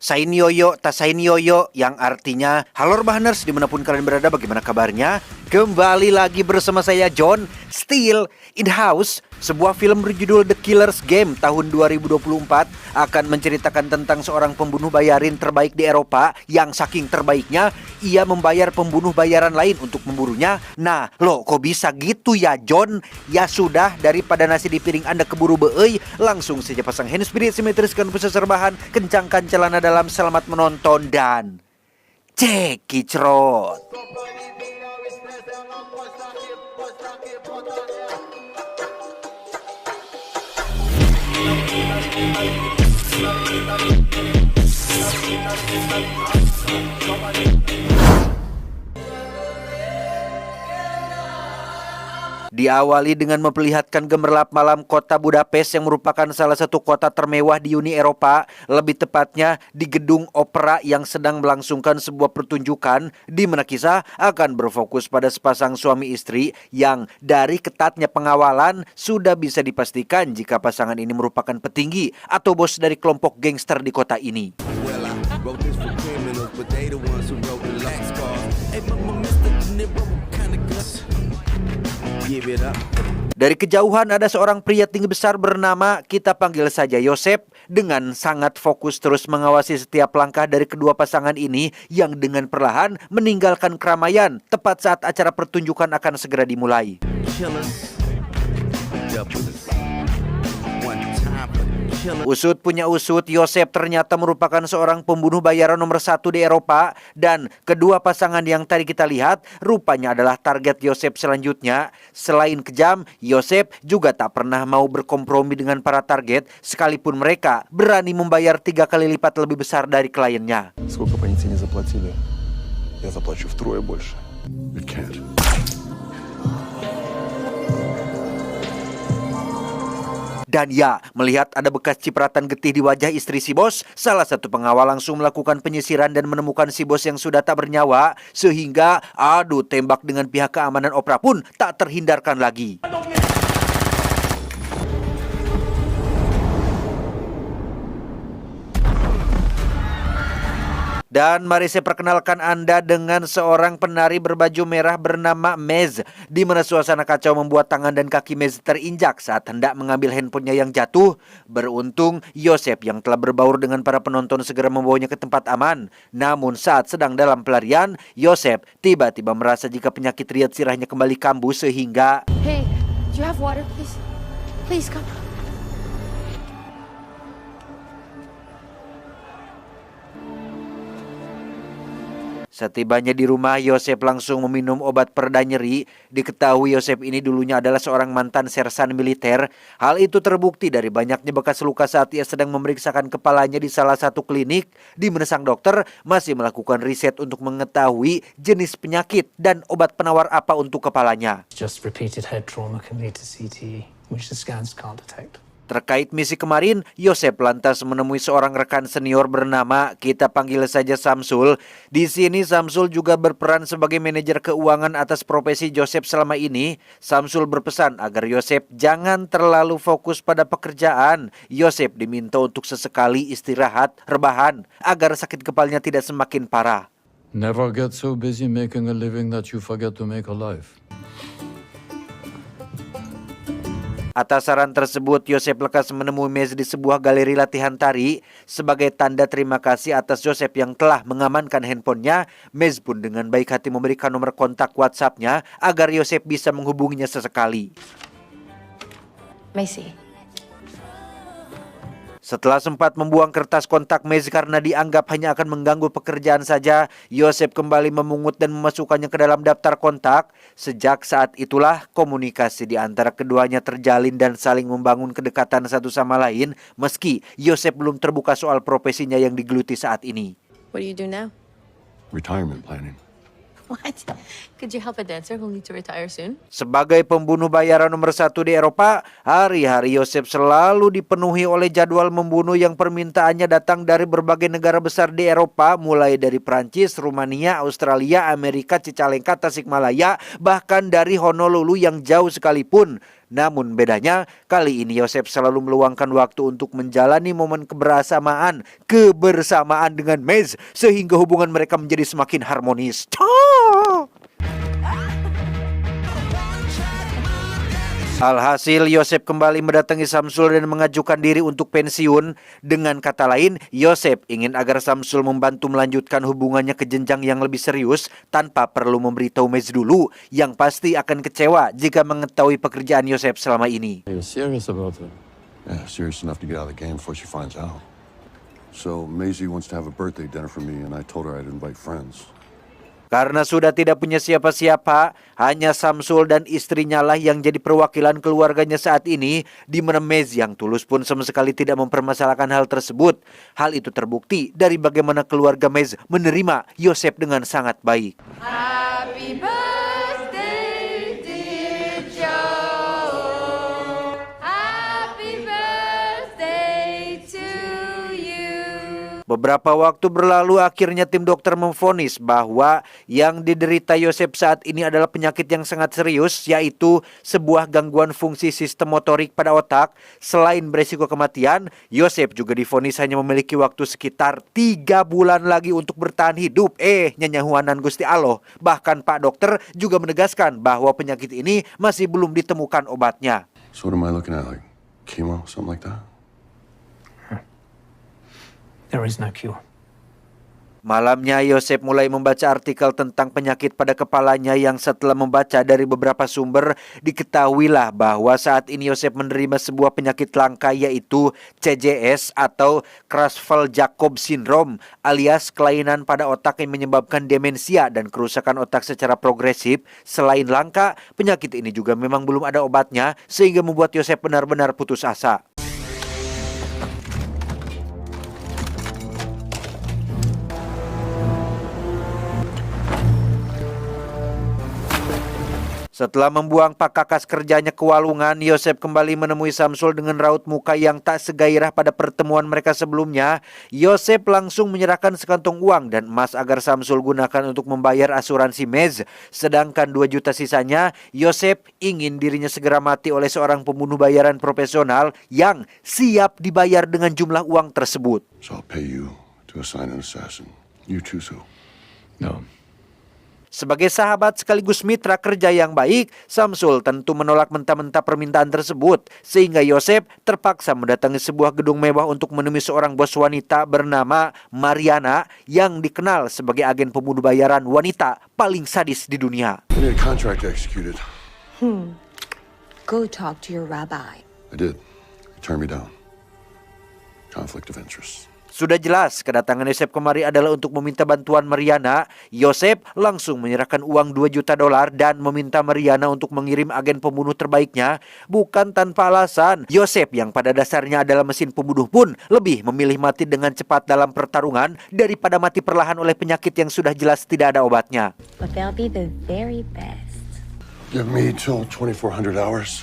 Sain Yoyo, Tasain Yoyo, yang artinya halo Rebahaners dimanapun kalian berada, bagaimana kabarnya? Kembali lagi bersama saya John, still in the house. Sebuah film berjudul The Killer's Game tahun 2024 akan menceritakan tentang seorang pembunuh bayarin terbaik di Eropa yang saking terbaiknya ia membayar pembunuh bayaran lain untuk memburunya. Nah, loh kok bisa gitu ya John? Ya sudah, daripada nasi di piring Anda keburu beei, langsung saja pasang handsfree, simetriskan pusat serbahan, kencangkan celana dalam, selamat menonton dan cekicrot. Diawali dengan memperlihatkan gemerlap malam kota Budapest yang merupakan salah satu kota termewah di Uni Eropa, lebih tepatnya di gedung opera yang sedang melangsungkan sebuah pertunjukan di mana kisah akan berfokus pada sepasang suami istri yang dari ketatnya pengawalan sudah bisa dipastikan jika pasangan ini merupakan petinggi atau bos dari kelompok gangster di kota ini. Dari kejauhan ada seorang pria tinggi besar bernama, kita panggil saja Yosef, dengan sangat fokus terus mengawasi setiap langkah dari kedua pasangan ini yang dengan perlahan meninggalkan keramaian tepat saat acara pertunjukan akan segera dimulai. Usut punya usut, Yosef ternyata merupakan seorang pembunuh bayaran nomor 1 di Eropa, dan kedua pasangan yang tadi kita lihat rupanya adalah target Yosef selanjutnya. Selain kejam, Yosef juga tak pernah mau berkompromi dengan para target sekalipun mereka berani membayar 3 kali lipat lebih besar dari kliennya. Сколько бы они тебе не заплатили, я заплачу втрое больше. You can't. Dan ya, melihat ada bekas cipratan getih di wajah istri si bos, salah satu pengawal langsung melakukan penyisiran dan menemukan si bos yang sudah tak bernyawa, sehingga adu tembak dengan pihak keamanan opera pun tak terhindarkan lagi. Dan mari saya perkenalkan Anda dengan seorang penari berbaju merah bernama Mez, di mana suasana kacau membuat tangan dan kaki Mez terinjak saat hendak mengambil handphonenya yang jatuh. Beruntung Yosef yang telah berbaur dengan para penonton segera membawanya ke tempat aman. Namun saat sedang dalam pelarian, Yosef tiba-tiba merasa jika penyakit riat sirahnya kembali kambuh sehingga Hey, do you have water, please? Please come. setibanya di rumah, Yosef langsung meminum obat pereda nyeri. Diketahui Yosef ini dulunya adalah seorang mantan sersan militer. Hal itu terbukti dari banyaknya bekas luka saat ia sedang memeriksakan kepalanya di salah satu klinik, di mana sang dokter masih melakukan riset untuk mengetahui jenis penyakit dan obat penawar apa untuk kepalanya. Just repeated head trauma can lead to CTE, which the scans can't detect. Terkait misi kemarin, Yosef lantas menemui seorang rekan senior bernama, kita panggil saja Samsul. Di sini Samsul juga berperan sebagai manajer keuangan atas profesi Yosef selama ini. Samsul berpesan agar Yosef jangan terlalu fokus pada pekerjaan. Yosef diminta untuk sesekali istirahat, rebahan, agar sakit kepalanya tidak semakin parah. Never get so busy making a living that you forget to make a life. Atas saran tersebut, Yosef lekas menemui Mez di sebuah galeri latihan tari. Sebagai tanda terima kasih atas Yosef yang telah mengamankan handphonenya, Mez pun dengan baik hati memberikan nomor kontak WhatsApp-nya agar Yosef bisa menghubunginya sesekali. Macy. Setelah sempat membuang kertas kontak Mez karena dianggap hanya akan mengganggu pekerjaan saja, Yosef kembali memungut dan memasukkannya ke dalam daftar kontak. Sejak saat itulah komunikasi di antara keduanya terjalin dan saling membangun kedekatan satu sama lain, meski Yosef belum terbuka soal profesinya yang digeluti saat ini. What do you do now? Retirement planning. What? Could you help a dancer who'll need to retire soon? Sebagai pembunuh bayaran nomor 1 di Eropa, hari-hari Joseph selalu dipenuhi oleh jadwal membunuh yang permintaannya datang dari berbagai negara besar di Eropa, mulai dari Prancis, Rumania, Australia, Amerika, Cicalengka, Tasikmalaya, bahkan dari Honolulu yang jauh sekalipun. Namun bedanya, kali ini Joseph selalu meluangkan waktu untuk menjalani momen kebersamaan dengan Maze, sehingga hubungan mereka menjadi semakin harmonis. Alhasil, Joseph kembali mendatangi Samsul dan mengajukan diri untuk pensiun. Dengan kata lain, Joseph ingin agar Samsul membantu melanjutkan hubungannya ke jenjang yang lebih serius tanpa perlu memberitahu Maze dulu, yang pasti akan kecewa jika mengetahui pekerjaan Joseph selama ini. Are you serious about it? Yeah, serious enough to get out of the game before she finds out. So Maisie wants to have a birthday dinner for me, and I told her I'd invite friends. Karena sudah tidak punya siapa-siapa, hanya Samsul dan istrinya lah yang jadi perwakilan keluarganya saat ini, di mana Maze yang tulus pun sama sekali tidak mempermasalahkan hal tersebut. Hal itu terbukti dari bagaimana keluarga Maze menerima Joseph dengan sangat baik. Happy birthday, dear Joe. Happy birthday to you. Beberapa waktu berlalu, akhirnya tim dokter memvonis bahwa yang diderita Joseph saat ini adalah penyakit yang sangat serius, yaitu sebuah gangguan fungsi sistem motorik pada otak. Selain beresiko kematian, Joseph juga divonis hanya memiliki waktu sekitar 3 bulan lagi untuk bertahan hidup. Nyanyahuanan Gusti Allah. Bahkan Pak Dokter juga menegaskan bahwa penyakit ini masih belum ditemukan obatnya. So what am I looking at, like chemo, something like that? There is no cure. Malamnya, Joseph mulai membaca artikel tentang penyakit pada kepalanya yang setelah membaca dari beberapa sumber, diketahuilah bahwa saat ini Joseph menerima sebuah penyakit langka, yaitu CJS atau Creutzfeldt-Jakob Syndrome, alias kelainan pada otak yang menyebabkan demensia dan kerusakan otak secara progresif. Selain langka, penyakit ini juga memang belum ada obatnya, sehingga membuat Joseph benar-benar putus asa. Setelah membuang pakakas kerjanya ke walungan, Joseph kembali menemui Samsul dengan raut muka yang tak segairah pada pertemuan mereka sebelumnya. Joseph langsung menyerahkan sekantong uang dan emas agar Samsul gunakan untuk membayar asuransi Maze. Sedangkan 2 juta sisanya, Joseph ingin dirinya segera mati oleh seorang pembunuh bayaran profesional yang siap dibayar dengan jumlah uang tersebut. So I'll pay you to assign an assassin. You choose who. No. Sebagai sahabat sekaligus mitra kerja yang baik, Samsul tentu menolak mentah-mentah permintaan tersebut, sehingga Joseph terpaksa mendatangi sebuah gedung mewah untuk menemui seorang bos wanita bernama Mariana yang dikenal sebagai agen pembunuh bayaran wanita paling sadis di dunia. I need a contract executed. Go talk to your rabbi. I did. He turned me down. Conflict of interest. Sudah jelas kedatangan Joseph kemari adalah untuk meminta bantuan Mariana. Joseph langsung menyerahkan uang $2 juta dan meminta Mariana untuk mengirim agen pembunuh terbaiknya. Bukan tanpa alasan, Joseph yang pada dasarnya adalah mesin pembunuh pun lebih memilih mati dengan cepat dalam pertarungan daripada mati perlahan oleh penyakit yang sudah jelas tidak ada obatnya. But they'll be the very best. Give me till 2400 hours.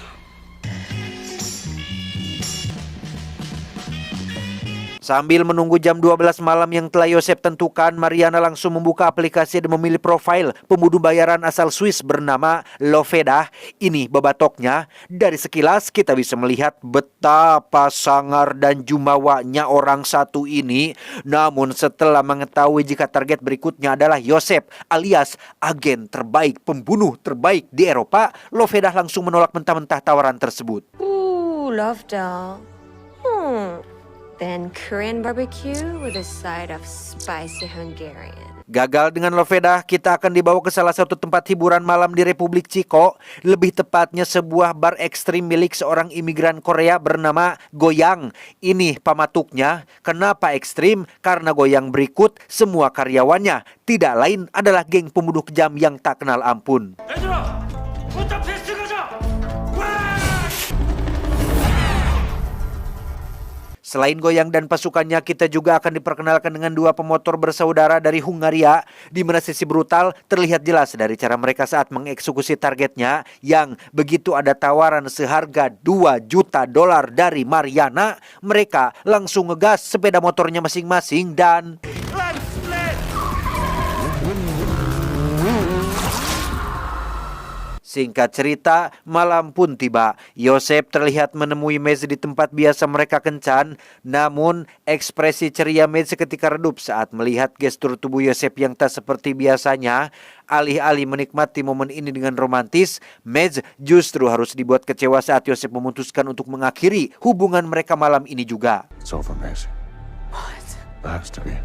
Sambil menunggu jam 12 malam yang telah Joseph tentukan, Mariana langsung membuka aplikasi dan memilih profil pembunuh bayaran asal Swiss bernama Loveda. Ini bebatoknya. Dari sekilas kita bisa melihat betapa sangar dan jumawanya orang satu ini. Namun setelah mengetahui jika target berikutnya adalah Joseph alias agen terbaik, pembunuh terbaik di Eropa, Loveda langsung menolak mentah-mentah tawaran tersebut. Ooh, Lovedale. Then Korean barbecue with a side of spicy Hungarian. Gagal dengan Loveda, kita akan dibawa ke salah satu tempat hiburan malam di Republik Ciko. Lebih tepatnya sebuah bar ekstrim milik seorang imigran Korea bernama Goyang. Ini pamatuknya. Kenapa ekstrim? Karena Goyang berikut semua karyawannya tidak lain adalah geng pembunuh kejam yang tak kenal ampun. Selain Goyang dan pasukannya, kita juga akan diperkenalkan dengan dua pemotor bersaudara dari Hungaria, di mana sisi brutal terlihat jelas dari cara mereka saat mengeksekusi targetnya, yang begitu ada tawaran seharga $2 juta dari Mariana, mereka langsung ngegas sepeda motornya masing-masing dan singkat cerita, malam pun tiba. Yosef terlihat menemui Maze di tempat biasa mereka kencan, namun ekspresi ceria Maze seketika redup saat melihat gestur tubuh Yosef yang tak seperti biasanya. Alih-alih menikmati momen ini dengan romantis, Maze justru harus dibuat kecewa saat Yosef memutuskan untuk mengakhiri hubungan mereka malam ini juga. It's over, Maisie. What? It has to be.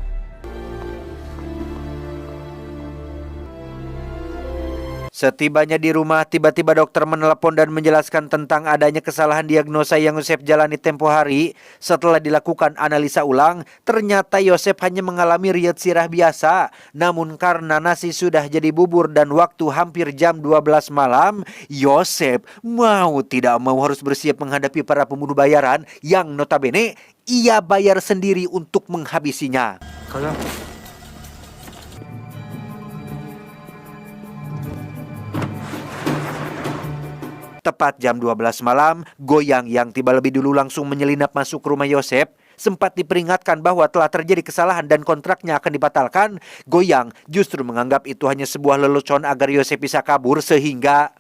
Setibanya di rumah, tiba-tiba dokter menelepon dan menjelaskan tentang adanya kesalahan diagnosa yang Yosef jalani tempo hari. Setelah dilakukan analisa ulang, ternyata Yosef hanya mengalami riet sirah biasa. Namun karena nasi sudah jadi bubur dan waktu hampir jam 12 malam, Yosef mau tidak mau harus bersiap menghadapi para pembunuh bayaran yang notabene ia bayar sendiri untuk menghabisinya. Tepat jam 12 malam, Goyang yang tiba lebih dulu langsung menyelinap masuk ke rumah Yosef. Sempat diperingatkan bahwa telah terjadi kesalahan dan kontraknya akan dibatalkan. Goyang justru menganggap itu hanya sebuah lelucon agar Yosef bisa kabur sehingga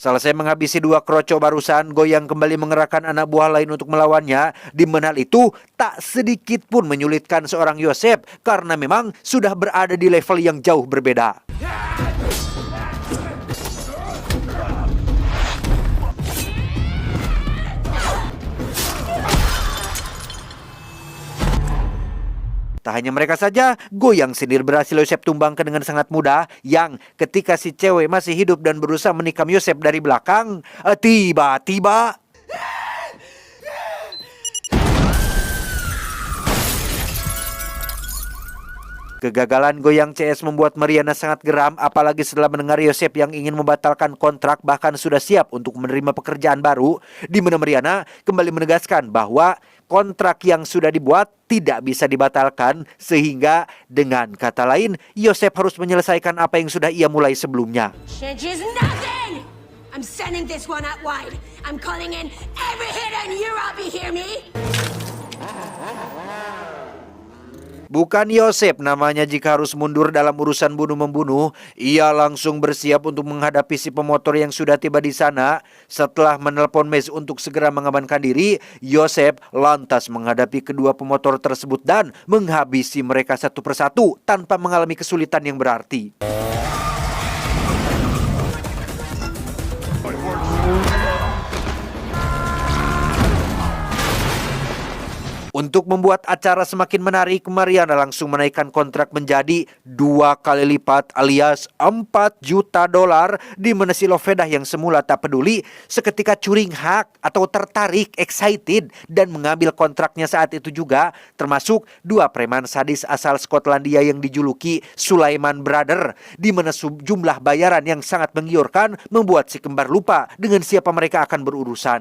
selesai menghabisi dua kroco barusan, Goyang kembali mengerahkan anak buah lain untuk melawannya. Di mana hal itu tak sedikit pun menyulitkan seorang Yosef karena memang sudah berada di level yang jauh berbeda. Tak hanya mereka saja, Goyang sendiri berhasil Yosef tumbangkan dengan sangat mudah, yang ketika si cewek masih hidup dan berusaha menikam Yosef dari belakang, tiba-tiba kegagalan Goyang CS membuat Mariana sangat geram, apalagi setelah mendengar Yosef yang ingin membatalkan kontrak bahkan sudah siap untuk menerima pekerjaan baru, di mana Mariana kembali menegaskan bahwa kontrak yang sudah dibuat tidak bisa dibatalkan, sehingga dengan kata lain Yosef harus menyelesaikan apa yang sudah ia mulai sebelumnya. Change is nothing! I'm sending this one out wide. I'm calling in every hit in Europe, you hear me? Bukan Yosef namanya jika harus mundur dalam urusan bunuh-membunuh. Ia langsung bersiap untuk menghadapi si pemotor yang sudah tiba di sana. Setelah menelpon Maze untuk segera mengamankan diri, Yosef lantas menghadapi kedua pemotor tersebut dan menghabisi mereka satu persatu tanpa mengalami kesulitan yang berarti. Untuk membuat acara semakin menarik, Mariana langsung menaikkan kontrak menjadi 2 kali lipat alias $4 juta, di mana si Lovedah yang semula tak peduli seketika curing hak atau tertarik, excited, dan mengambil kontraknya saat itu juga, termasuk dua preman sadis asal Skotlandia yang dijuluki Sulaiman Brother, di mana jumlah bayaran yang sangat menggiurkan membuat si kembar lupa dengan siapa mereka akan berurusan.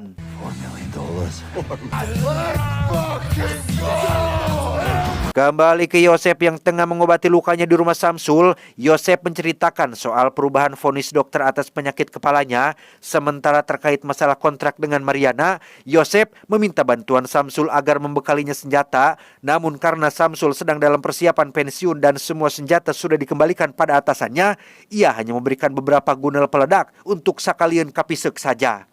Kembali ke Yosef yang tengah mengobati lukanya di rumah Samsul. Yosef menceritakan soal perubahan vonis dokter atas penyakit kepalanya. Sementara terkait masalah kontrak dengan Mariana, Yosef meminta bantuan Samsul agar membekalinya senjata. Namun karena Samsul sedang dalam persiapan pensiun dan semua senjata sudah dikembalikan pada atasannya, ia hanya memberikan beberapa gunel peledak untuk sekalian kapisek saja.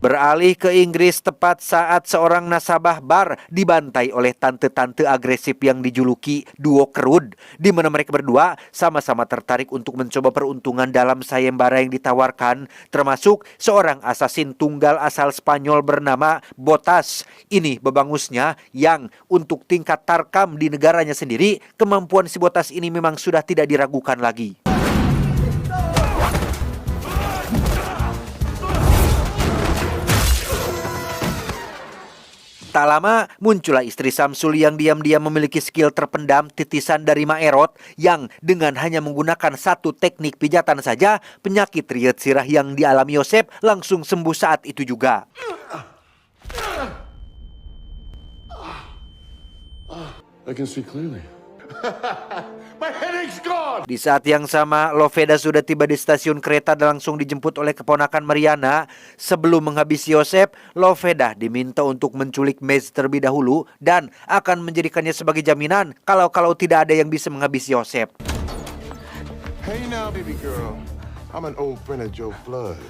Beralih ke Inggris tepat saat seorang nasabah bar dibantai oleh tante-tante agresif yang dijuluki duo kerud, di mana mereka berdua sama-sama tertarik untuk mencoba peruntungan dalam sayembara yang ditawarkan, termasuk seorang asasin tunggal asal Spanyol bernama Botas. Ini bebangusnya yang untuk tingkat tarkam di negaranya sendiri, kemampuan si Botas ini memang sudah tidak diragukan lagi. Tak lama, muncullah istri Samsul yang diam-diam memiliki skill terpendam titisan dari Maerot yang dengan hanya menggunakan satu teknik pijatan saja, penyakit riet sirah yang dialami Yosef langsung sembuh saat itu juga. I can see clearly. My headache's gone! Di saat yang sama, Loveda sudah tiba di stasiun kereta dan langsung dijemput oleh keponakan Mariana. Sebelum menghabisi Yosef, Loveda diminta untuk menculik Maze terlebih dahulu dan akan menjadikannya sebagai jaminan kalau tidak ada yang bisa menghabisi Yosef. Hey now, baby girl. I'm an old friend of Joe Flood.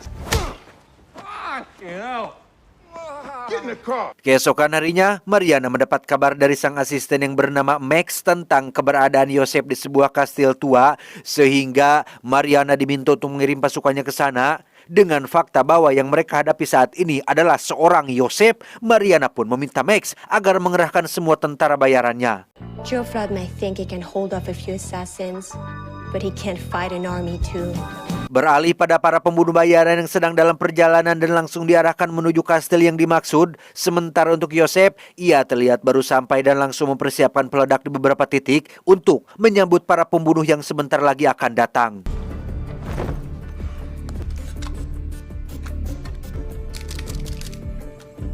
Get in the car. Keesokan harinya, Mariana mendapat kabar dari sang asisten yang bernama Max tentang keberadaan Yosef di sebuah kastil tua, sehingga Mariana diminta untuk mengirim pasukannya ke sana. Dengan fakta bahwa yang mereka hadapi saat ini adalah seorang Yosef, Mariana pun meminta Max agar mengerahkan semua tentara bayarannya. Joe Flood may think he can hold off a few assassins, but he can't fight an army too. Beralih pada para pembunuh bayaran yang sedang dalam perjalanan dan langsung diarahkan menuju kastil yang dimaksud. Sementara untuk Yosef, ia terlihat baru sampai dan langsung mempersiapkan peledak di beberapa titik untuk menyambut para pembunuh yang sebentar lagi akan datang.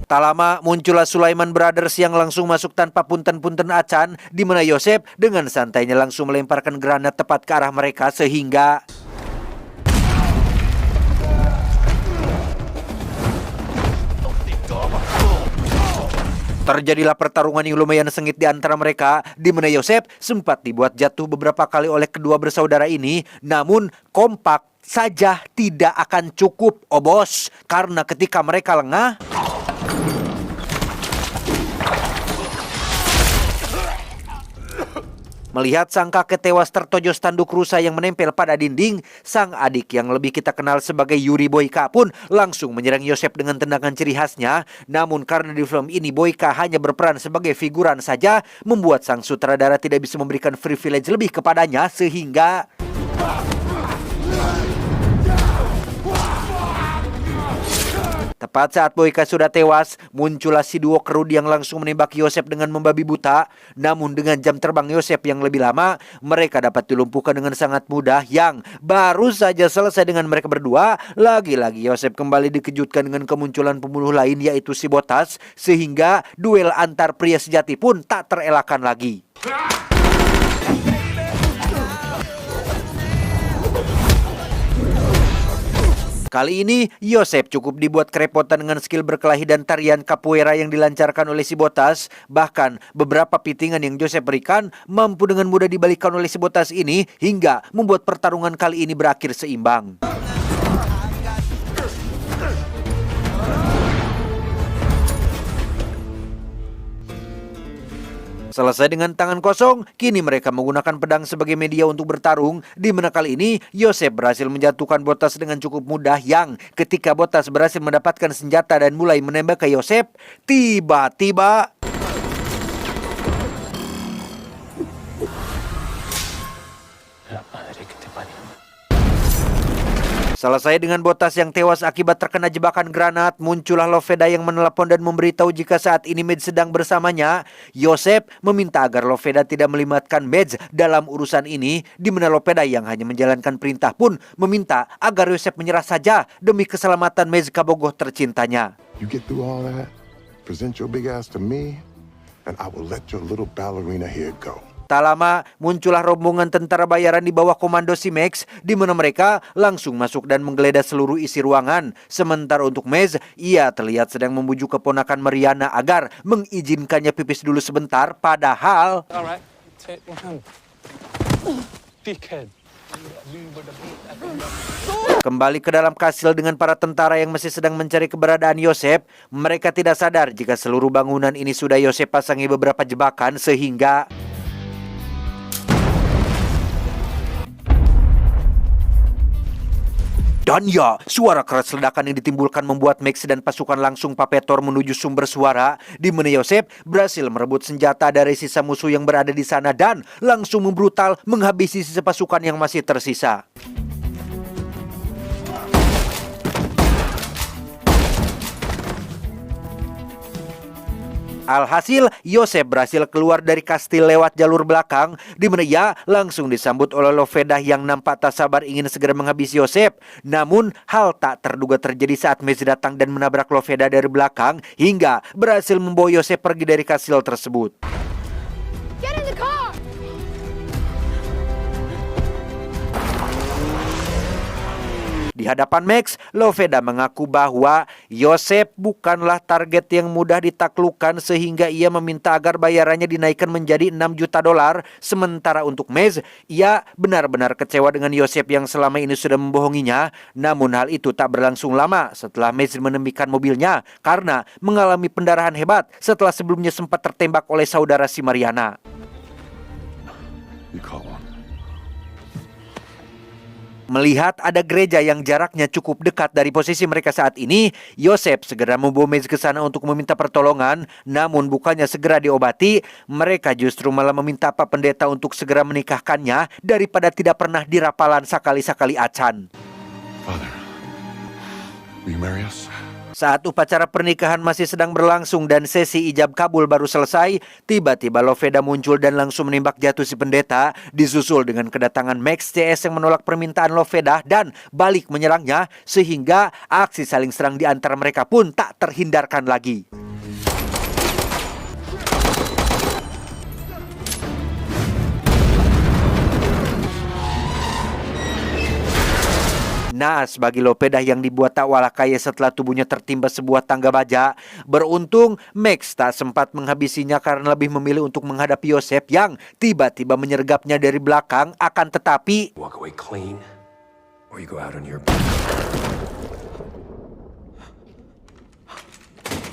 Tak lama muncullah Sulaiman Brothers yang langsung masuk tanpa punten-punten acan, di mana Yosef dengan santainya langsung melemparkan granat tepat ke arah mereka sehingga terjadilah pertarungan yang lumayan sengit di antara mereka, di mana Yosef sempat dibuat jatuh beberapa kali oleh kedua bersaudara ini, namun kompak saja tidak akan cukup, oh bos, karena ketika mereka lengah, melihat sang kakek tewas tertojos tanduk rusa yang menempel pada dinding, sang adik yang lebih kita kenal sebagai Yuri Boyka pun langsung menyerang Yosef dengan tendangan ciri khasnya. Namun karena di film ini Boyka hanya berperan sebagai figuran saja, membuat sang sutradara tidak bisa memberikan privilege lebih kepadanya sehingga tepat saat Boyka sudah tewas, muncullah si duo kerud yang langsung menembak Yosef dengan membabi buta. Namun dengan jam terbang Yosef yang lebih lama, mereka dapat dilumpuhkan dengan sangat mudah. Yang baru saja selesai dengan mereka berdua, lagi-lagi Yosef kembali dikejutkan dengan kemunculan pembunuh lain, yaitu si Botas, sehingga duel antar pria sejati pun tak terelakkan lagi. Kali ini, Yosef cukup dibuat kerepotan dengan skill berkelahi dan tarian capoeira yang dilancarkan oleh si Botas. Bahkan, beberapa pitingan yang Yosef berikan mampu dengan mudah dibalikan oleh si Botas ini hingga membuat pertarungan kali ini berakhir seimbang. Selesai dengan tangan kosong, kini mereka menggunakan pedang sebagai media untuk bertarung, di mana kali ini Yosef berhasil menjatuhkan Botas dengan cukup mudah, yang ketika Botas berhasil mendapatkan senjata dan mulai menembak ke Yosef, tiba-tiba selesai dengan Botas yang tewas akibat terkena jebakan granat, muncullah Loveda yang menelepon dan memberitahu jika saat ini Mads sedang bersamanya. Yosef meminta agar Loveda tidak melibatkan Mads dalam urusan ini, di mana Loveda yang hanya menjalankan perintah pun meminta agar Yosef menyerah saja demi keselamatan Mads Kabogoh tercintanya. You get through all that, present your big ass to me, and I will let your little ballerina here go. Tak lama, muncullah rombongan tentara bayaran di bawah komando si Max, di mana mereka langsung masuk dan menggeledah seluruh isi ruangan. Sementara untuk Max, ia terlihat sedang membujuk keponakan Mariana agar mengizinkannya pipis dulu sebentar, padahal Alright, take your hand. Dickhead. kembali ke dalam kastil dengan para tentara yang masih sedang mencari keberadaan Yosef. Mereka tidak sadar jika seluruh bangunan ini sudah Yosef pasangi beberapa jebakan sehingga dan ya, suara keras ledakan yang ditimbulkan membuat Max dan pasukan langsung papetor menuju sumber suara, di mana Yosef berhasil merebut senjata dari sisa musuh yang berada di sana dan langsung membrutal menghabisi sisa pasukan yang masih tersisa. Alhasil, Yosef berhasil keluar dari kastil lewat jalur belakang, di mana ia langsung disambut oleh Loveda yang nampak tak sabar ingin segera menghabisi Yosef. Namun, hal tak terduga terjadi saat Maze datang dan menabrak Loveda dari belakang hingga berhasil membawa Yosef pergi dari kastil tersebut. Get in the car! Di hadapan Max, Loveda mengaku bahwa Yosef bukanlah target yang mudah ditaklukkan sehingga ia meminta agar bayarannya dinaikkan menjadi $6 juta. Sementara untuk Max, ia benar-benar kecewa dengan Yosef yang selama ini sudah membohonginya. Namun hal itu tak berlangsung lama setelah Max menemukan mobilnya karena mengalami pendarahan hebat setelah sebelumnya sempat tertembak oleh saudara si Mariana. You call one. Melihat ada gereja yang jaraknya cukup dekat dari posisi mereka saat ini, Yosef segera membawa Maze ke sana untuk meminta pertolongan. Namun bukannya segera diobati, mereka justru malah meminta Pak Pendeta untuk segera menikahkannya daripada tidak pernah dirapalan sakali-sakali acan. Father, will you marry us? Saat upacara pernikahan masih sedang berlangsung dan sesi ijab kabul baru selesai, tiba-tiba Loveda muncul dan langsung menembak jatuh si pendeta, disusul dengan kedatangan Max CS yang menolak permintaan Loveda dan balik menyerangnya, sehingga aksi saling serang di antara mereka pun tak terhindarkan lagi. Naas bagi Loveda yang dibuat tak walakaya setelah tubuhnya tertimpa sebuah tangga baja. Beruntung, Max tak sempat menghabisinya karena lebih memilih untuk menghadapi Yosef yang tiba-tiba menyergapnya dari belakang. Akan tetapi, Walk away clean, or you go out on your...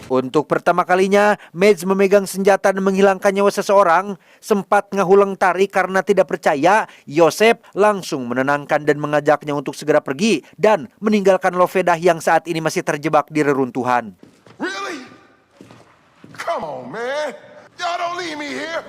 untuk pertama kalinya, Maze memegang senjata dan menghilangkan nyawa seseorang. Sempat ngahulang tarik karena tidak percaya, Yosef langsung menenangkan dan mengajaknya untuk segera pergi dan meninggalkan Loveda yang saat ini masih terjebak di reruntuhan. Really? Come on, man. Y'all don't leave me here.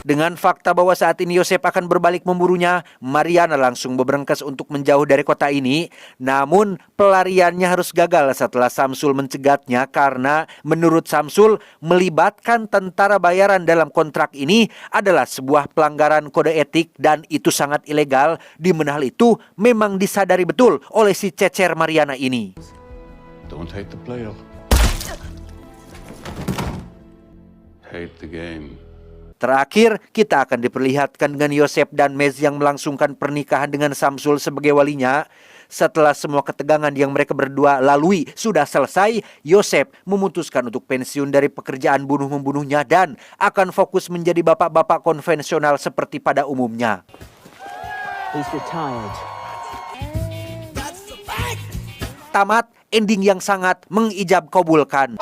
Dengan fakta bahwa saat ini Yosef akan berbalik memburunya, Mariana langsung berberengkas untuk menjauh dari kota ini. Namun pelariannya harus gagal setelah Samsul mencegatnya karena menurut Samsul melibatkan tentara bayaran dalam kontrak ini adalah sebuah pelanggaran kode etik dan itu sangat ilegal. Di mana hal itu memang disadari betul oleh si cecer Mariana ini. Don't hate the player. Hate the game. Terakhir, kita akan diperlihatkan dengan Yosef dan Maze yang melangsungkan pernikahan dengan Samsul sebagai walinya. Setelah semua ketegangan yang mereka berdua lalui sudah selesai, Yosef memutuskan untuk pensiun dari pekerjaan bunuh-membunuhnya dan akan fokus menjadi bapak-bapak konvensional seperti pada umumnya. He's retired. Tamat, ending yang sangat mengijab kabulkan.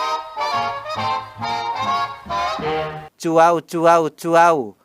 Cuau, cuau, cuau.